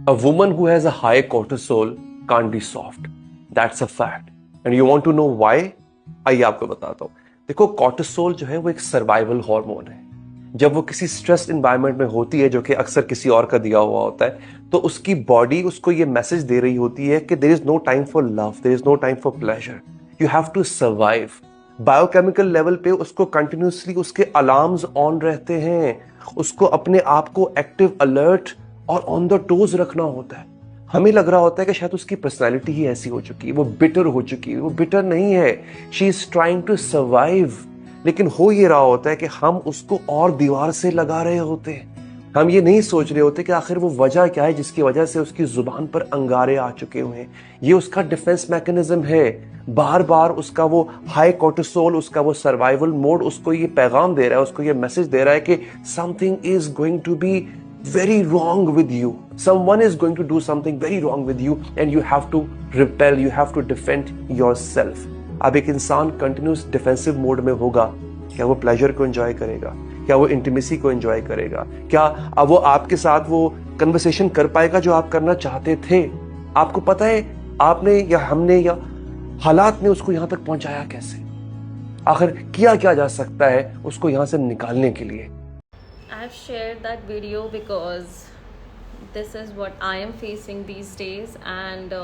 A woman who has a high cortisol can't be soft. That's a fact. And you want to know why? आइए आपको बताता हूं. देखो, cortisol जो है वो एक सर्वाइवल हार्मोन है. जब वो किसी स्ट्रेस एनवायरनमेंट में होती है, जो कि अक्सर किसी और का दिया हुआ होता है, तो उसकी बॉडी उसको ये मैसेज दे रही होती है कि there is no time for love, there is no time for pleasure, you have to survive. Biochemical level पे उसको कंटिन्यूसली उसके अलार्म्स ऑन रहते हैं. उसको अपने आप को एक्टिव, अलर्ट और ऑन द टोज रखना होता है. हमें लग रहा होता है कि शायद उसकी पर्सनालिटी ही ऐसी हो चुकी है, वो बिटर हो चुकी है. वो बिटर नहीं है, she is trying to survive. लेकिन हो ये रहा होता है कि हम उसको और दीवार से लगा रहे होते हैं. हम ये नहीं सोच रहे होते कि आखिर वो वजह क्या है जिसकी वजह से उसकी जुबान पर अंगारे आ चुके हुए हैं. ये उसका डिफेंस मैकेनिज्म है. बार बार उसका वो हाई कोर्टिसोल, उसका वो सर्वाइवल मोड उसको ये पैगाम दे रहा है, उसको ये मैसेज दे रहा है कि something is going to be very wrong with you. Someone is going to do something very wrong with you and you have to repel, you have to defend yourself. अब एक इंसान कंटिन्यूस डिफेंसिव मोड में होगा, क्या वो pleasure को enjoy करेगा? क्या वो इंटीमेसी को एंजॉय करेगा? क्या अब वो आपके साथ वो कन्वर्सेशन कर पाएगा जो आप करना चाहते थे? आपको पता है आपने या हमने या हालात ने उसको यहां तक पहुंचाया कैसे? आखिर किया क्या जा सकता है उसको यहां से निकालने के लिए? I've shared that video because this is what I am facing these days and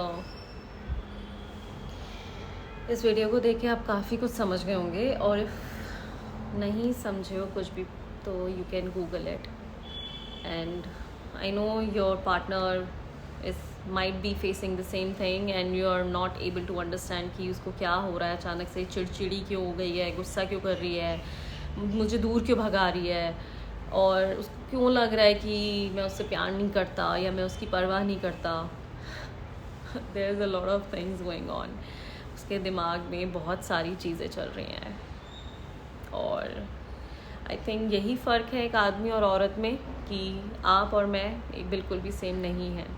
इस वीडियो को देख के आप काफ़ी कुछ समझ गए होंगे और if नहीं समझे हो कुछ भी तो you can google it and I know your partner is might be facing the same thing and you are not able to understand कि उसको क्या हो रहा है, अचानक से चिड़चिड़ी क्यों हो गई है, गुस्सा क्यों कर रही है, मुझे दूर क्यों भगा रही है और उसको क्यों लग रहा है कि मैं उससे प्यार नहीं करता या मैं उसकी परवाह नहीं करता. There is a lot of things going on. उसके दिमाग में बहुत सारी चीज़ें चल रही हैं और आई थिंक यही फ़र्क है एक आदमी और औरत में कि आप और मैं एक बिल्कुल भी सेम नहीं हैं.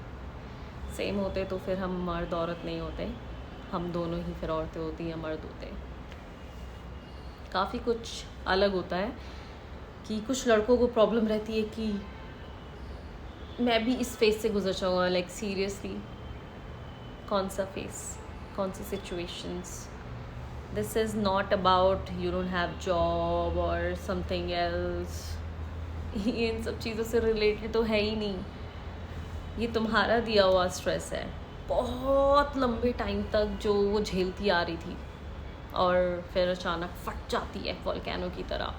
सेम होते तो फिर हम मर्द औरत नहीं होते, हम दोनों ही फिर औरतें होती या मर्द होते. काफ़ी कुछ अलग होता है कि कुछ लड़कों को प्रॉब्लम रहती है कि मैं भी इस फेस से गुजर जाऊँगा. लाइक सीरियसली, कौन सा फेस, कौन सी situations. This is not about you don't have job और समथिंग एल्स. ये इन सब चीज़ों से रिलेटेड तो है ही नहीं. ये तुम्हारा दिया हुआ स्ट्रेस है बहुत लंबे टाइम तक जो वो झेलती आ रही थी और फिर अचानक फट जाती है वोल्केनो की तरह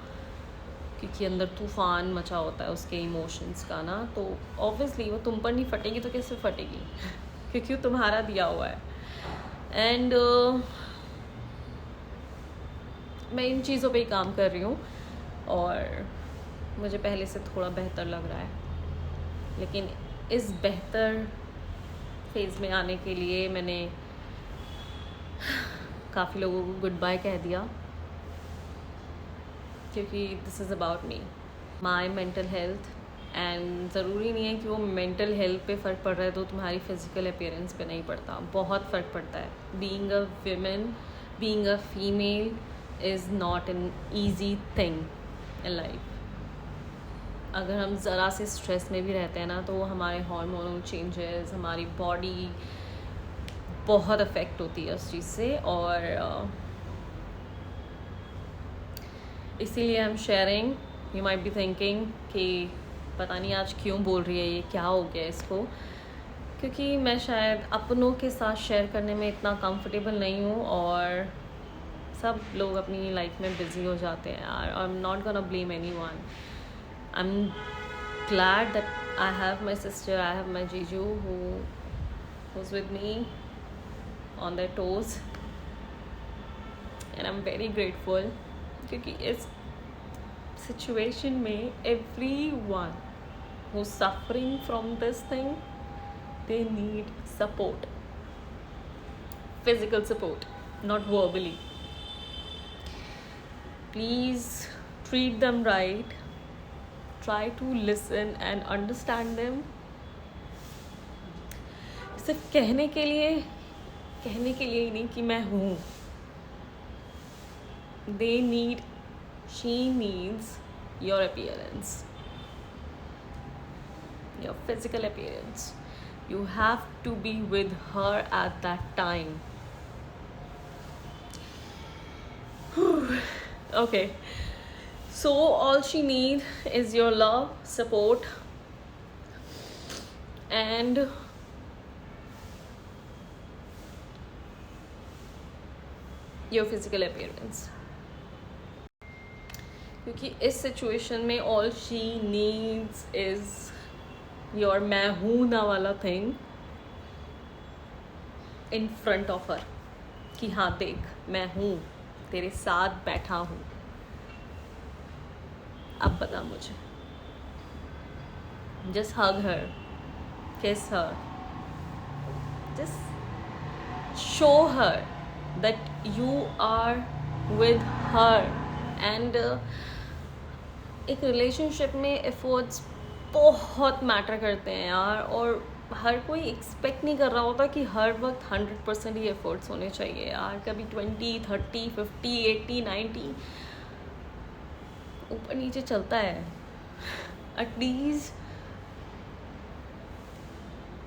क्योंकि अंदर तूफ़ान मचा होता है उसके इमोशंस का ना. तो ऑब्वियसली वो तुम पर नहीं फटेगी तो कैसे फटेगी क्योंकि वो तुम्हारा दिया हुआ है. एंड मैं इन चीज़ों पे ही काम कर रही हूँ और मुझे पहले से थोड़ा बेहतर लग रहा है. लेकिन इस बेहतर फेज़ में आने के लिए मैंने काफ़ी लोगों को गुड बाय कह दिया क्योंकि this is about me, my mental health. And ज़रूरी नहीं है कि वो मेंटल हेल्थ पे फ़र्क पड़ रहा है तो तुम्हारी फ़िज़िकल अपीयरेंस पे नहीं पड़ता. बहुत फ़र्क पड़ता है. Being a women, being a female is not an easy thing in life. अगर हम ज़रा से स्ट्रेस में भी रहते हैं ना तो हमारे हार्मोनल चेंजेस, हमारी बॉडी बहुत अफेक्ट होती है उस चीज़ से. और इसीलिए I am sharing. You might be thinking कि पता नहीं आज क्यों बोल रही है, ये क्या हो गया इसको. क्योंकि मैं शायद अपनों के साथ शेयर करने में इतना कंफर्टेबल नहीं हूँ और सब लोग अपनी लाइफ में बिज़ी हो जाते हैं यार. I am not gonna blame anyone. I am glad that I have my sister, I have my Jiju who's with me on their toes and I'm very grateful क्योंकि इस situation में everyone who's suffering from this thing, they need support, physical support, not verbally. Please treat them right. Try to listen and understand them. सिर्फ कहने के लिए ही नहीं कि मैं हूँ. She needs your appearance, your physical appearance. You have to be with her at that time. Okay, so all she needs is your love, support, and your physical appearance. क्योंकि इस सिचुएशन में all she needs is your मैं हूं ना वाला thing in front of her, कि हाँ देख मैं हूँ, तेरे साथ बैठा हूँ, अब बता मुझे. Just hug her, kiss her, just show her that you are with her. And एक रिलेशनशिप में एफर्ट्स बहुत मैटर करते हैं यार, और हर कोई एक्सपेक्ट नहीं कर रहा होता कि हर वक्त 100% ही एफर्ट्स होने चाहिए यार. कभी 20, 30, 50, 80, 90 ऊपर नीचे चलता है. एटलीस्ट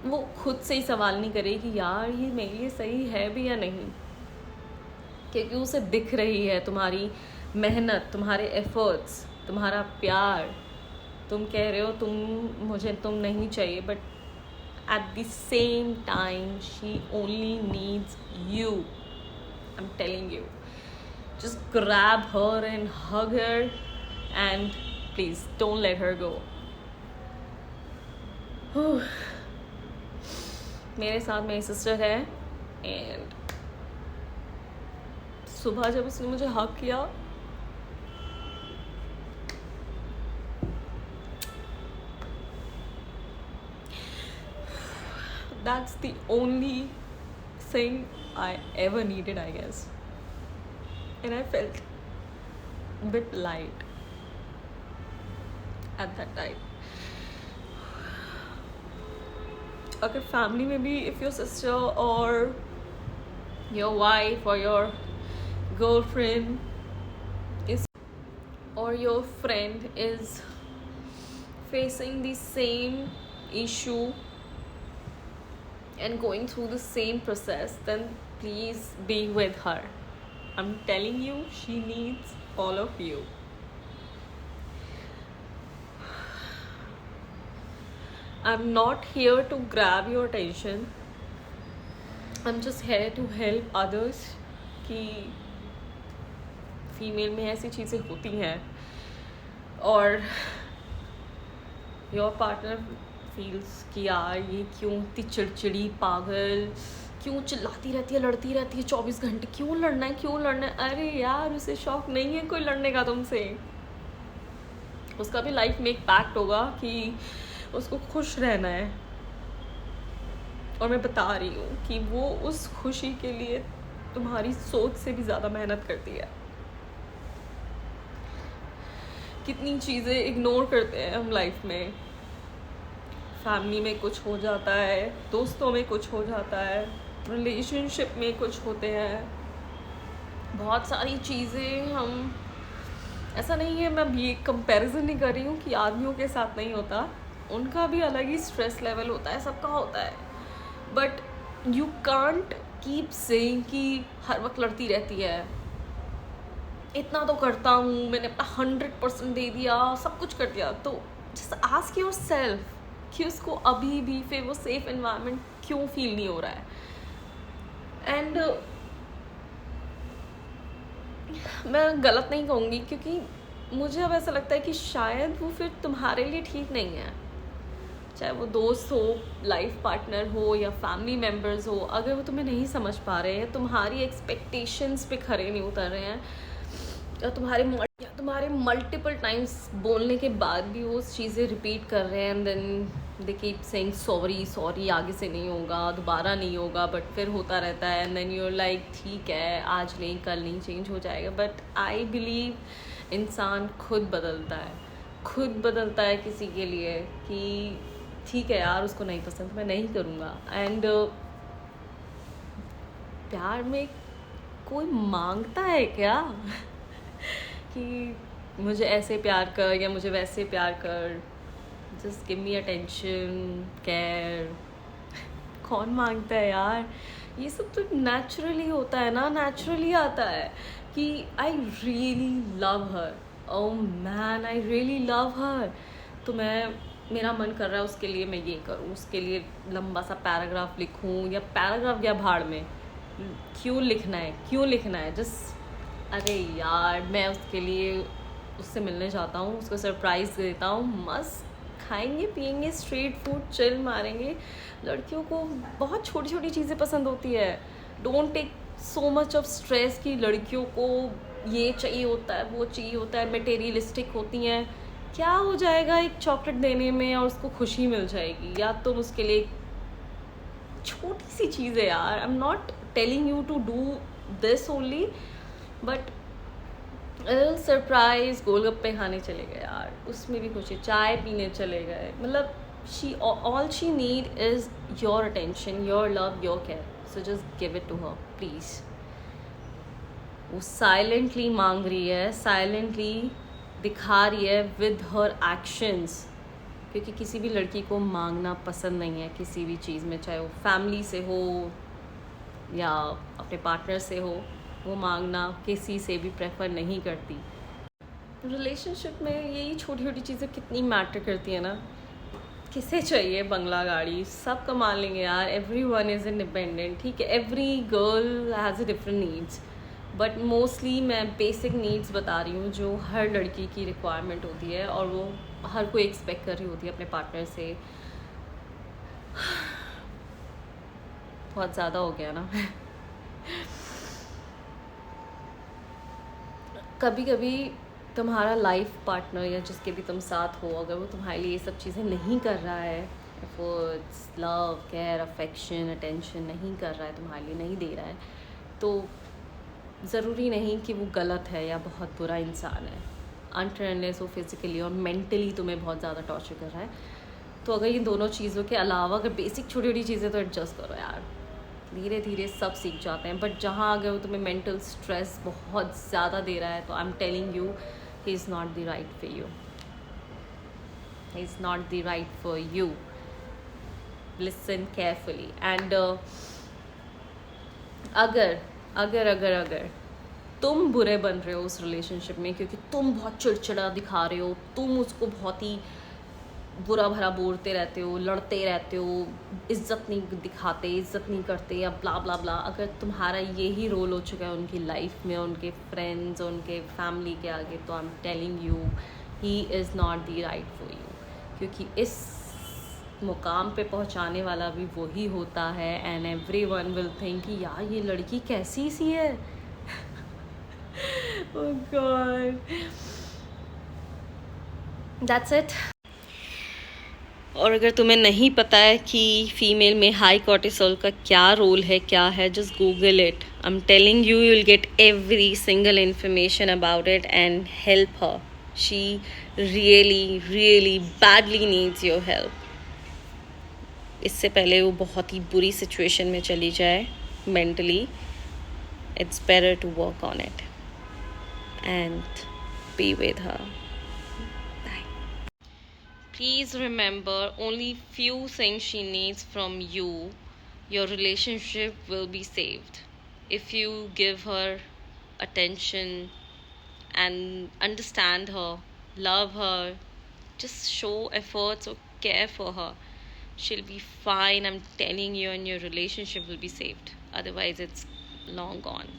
वो खुद से ही सवाल नहीं करे कि यार ये मेरे लिए सही है भी या नहीं, क्योंकि उसे दिख रही है तुम्हारी मेहनत, तुम्हारे एफर्ट्स, तुम्हारा प्यार. तुम कह रहे हो तुम नहीं चाहिए, but at the same time she only needs you. I am telling you, just grab her and hug her and please don't let her go. मेरे साथ मेरी सिस्टर है, एंड सुबह जब उसने मुझे हग किया, that's the only thing I ever needed, I guess. And I felt a bit light at that time. अगर फैमिली में भी if your sister or your wife or your girlfriend is or your friend is facing the same issue and going through the same process, then please be with her. I'm telling you, she needs all of you. I'm not here to grab your attention. I'm just here to help others कि female में ऐसी चीज़ें होती हैं और your partner feels कि यार ये क्यों इतनी चिड़चिड़ी पागल, क्यों चिल्लाती रहती है, लड़ती रहती है 24 घंटे, क्यों लड़ना है. अरे यार उसे शौक नहीं है कोई लड़ने का तुमसे. उसका भी लाइफ में एक पैक्ट होगा कि उसको खुश रहना है, और मैं बता रही हूँ कि वो उस खुशी के लिए तुम्हारी सोच से भी ज़्यादा मेहनत करती है. कितनी चीज़ें इग्नोर करते हैं हम लाइफ में. फैमिली में कुछ हो जाता है, दोस्तों में कुछ हो जाता है, रिलेशनशिप में कुछ होते हैं, बहुत सारी चीज़ें हम. ऐसा नहीं है, मैं ये कंपैरिजन नहीं कर रही हूँ कि आदमियों के साथ नहीं होता, उनका भी अलग ही स्ट्रेस लेवल होता है, सबका होता है. But you can't keep saying कि हर वक्त लड़ती रहती है. इतना तो करता हूँ, मैंने अपना 100% दे दिया, सब कुछ कर दिया. तो जस्ट आस्क योर सेल्फ कि उसको अभी भी फिर वो सेफ एनवायरनमेंट क्यों फील नहीं हो रहा है. एंड मैं गलत नहीं कहूँगी, क्योंकि मुझे अब ऐसा लगता है कि शायद वो फिर तुम्हारे लिए ठीक नहीं है. चाहे वो दोस्त हो, लाइफ पार्टनर हो या फैमिली मेम्बर्स हो, अगर वो तुम्हें नहीं समझ पा रहे हैं, तुम्हारी एक्सपेक्टेशंस पे खरे नहीं उतर रहे हैं, या तुम्हारे मल्टीपल टाइम्स बोलने के बाद भी वो चीज़ें रिपीट कर रहे हैं, and then they keep saying sorry, आगे से नहीं होगा, दोबारा नहीं होगा, बट फिर होता रहता है. And then you are like ठीक है, आज नहीं कल नहीं चेंज हो जाएगा. बट आई बिलीव इंसान खुद बदलता है किसी के लिए कि ठीक है यार उसको नहीं पसंद, मैं नहीं करूँगा. एंड प्यार में कोई मांगता है क्या कि मुझे ऐसे प्यार कर या मुझे वैसे प्यार कर. Just give me attention, care, कौन मांगता है यार, ये सब तो नेचुरली होता है ना, नेचुरली आता है कि I really love her, oh man I really love हर, तो मेरा मन कर रहा है उसके लिए मैं ये करूँ, उसके लिए लंबा सा पैराग्राफ लिखूँ, या पैराग्राफ या भाड़ में, क्यों लिखना है, क्यों लिखना है, जस्ट अरे यार मैं उसके लिए उससे मिलने जाता हूँ, उसको सरप्राइज़ देता हूँ, मस्त खाएंगे पिएंगे, स्ट्रीट फूड चिल मारेंगे। लड़कियों को बहुत छोटी छोटी चीज़ें पसंद होती है। Don't take so much of stress कि लड़कियों को ये चाहिए होता है, वो चाहिए होता है, मटेरियलिस्टिक होती हैं। क्या हो जाएगा एक चॉकलेट देने में और उसको खुशी मिल जाएगी, या तुम उसके लिए छोटी सी चीज़ है यार। I am not telling you to do this only, but surprise गोलगप्पे खाने चले गए यार, उसमें भी खुशी, चाय पीने चले गए, मतलब she all she need is your attention, your love, your care, so just give it to her please. वो साइलेंटली मांग रही है, साइलेंटली दिखा रही है विद हर एक्शंस, क्योंकि किसी भी लड़की को मांगना पसंद नहीं है किसी भी चीज़ में, चाहे वो फैमिली से हो या अपने पार्टनर से हो, वो मांगना किसी से भी प्रेफर नहीं करती। रिलेशनशिप में यही छोटी छोटी चीज़ें कितनी मैटर करती है ना। किसे चाहिए बंगला गाड़ी, सब कमा लेंगे यार, एवरी वन इज़ इंडिपेंडेंट, ठीक है, every girl has a different needs, but mostly मैं बेसिक नीड्स बता रही हूँ जो हर लड़की की रिक्वायरमेंट होती है, और वो हर कोई एक्सपेक्ट कर रही होती है अपने पार्टनर से। बहुत ज़्यादा हो गया ना। कभी कभी तुम्हारा लाइफ पार्टनर या जिसके भी तुम साथ हो, अगर वो तुम्हारे लिए ये सब चीज़ें नहीं कर रहा है, efforts, love, care, affection, attention नहीं कर रहा है तुम्हारे लिए, नहीं दे रहा है, तो ज़रूरी नहीं कि वो गलत है या बहुत बुरा इंसान है। अनटिल अनलेस वो फिज़िकली और मेंटली तुम्हें बहुत ज़्यादा टॉर्चर कर रहा है, तो अगर इन दोनों चीज़ों के अलावा अगर बेसिक छोटी छोटी चीज़ें, तो एडजस्ट करो यार, धीरे धीरे सब सीख जाते हैं। बट जहाँ अगर वो तुम्हें मेंटल स्ट्रेस बहुत ज़्यादा दे रहा है, तो आई am telling you he is not the right for you, he is not the right for you. Listen carefully. And अगर अगर अगर अगर तुम बुरे बन रहे हो उस रिलेशनशिप में, क्योंकि तुम बहुत चिड़चिड़ा दिखा रहे हो, तुम उसको बहुत ही बुरा भरा बोलते रहते हो, लड़ते रहते हो, इज्जत नहीं दिखाते, इज्जत नहीं करते, या ब्ला ब्ला ब्ला, अगर तुम्हारा यही रोल हो चुका है उनकी लाइफ में, उनके फ्रेंड्स, उनके फैमिली के आगे, तो आई am telling you he is not the right for you, क्योंकि इस मुकाम पे पहुंचाने वाला भी वही होता है। एंड एवरीवन विल थिंक कि यार ये लड़की कैसी सी है। ओह गॉड, दैट्स इट। और अगर तुम्हें नहीं पता है कि फ़ीमेल में हाई कॉर्टिसोल का क्या रोल है, क्या है, just Google it. I am telling you, you will get every single information about it and help her. She really really badly needs your help. इससे पहले वो बहुत ही बुरी सिचुएशन में चली जाए mentally, it's better to work on it and be with her. Please remember, only few things she needs from you. Your relationship will be saved if you give her attention and understand her, love her, just show efforts or care for her. She'll be fine, I'm telling you, and your relationship will be saved. Otherwise, it's long gone.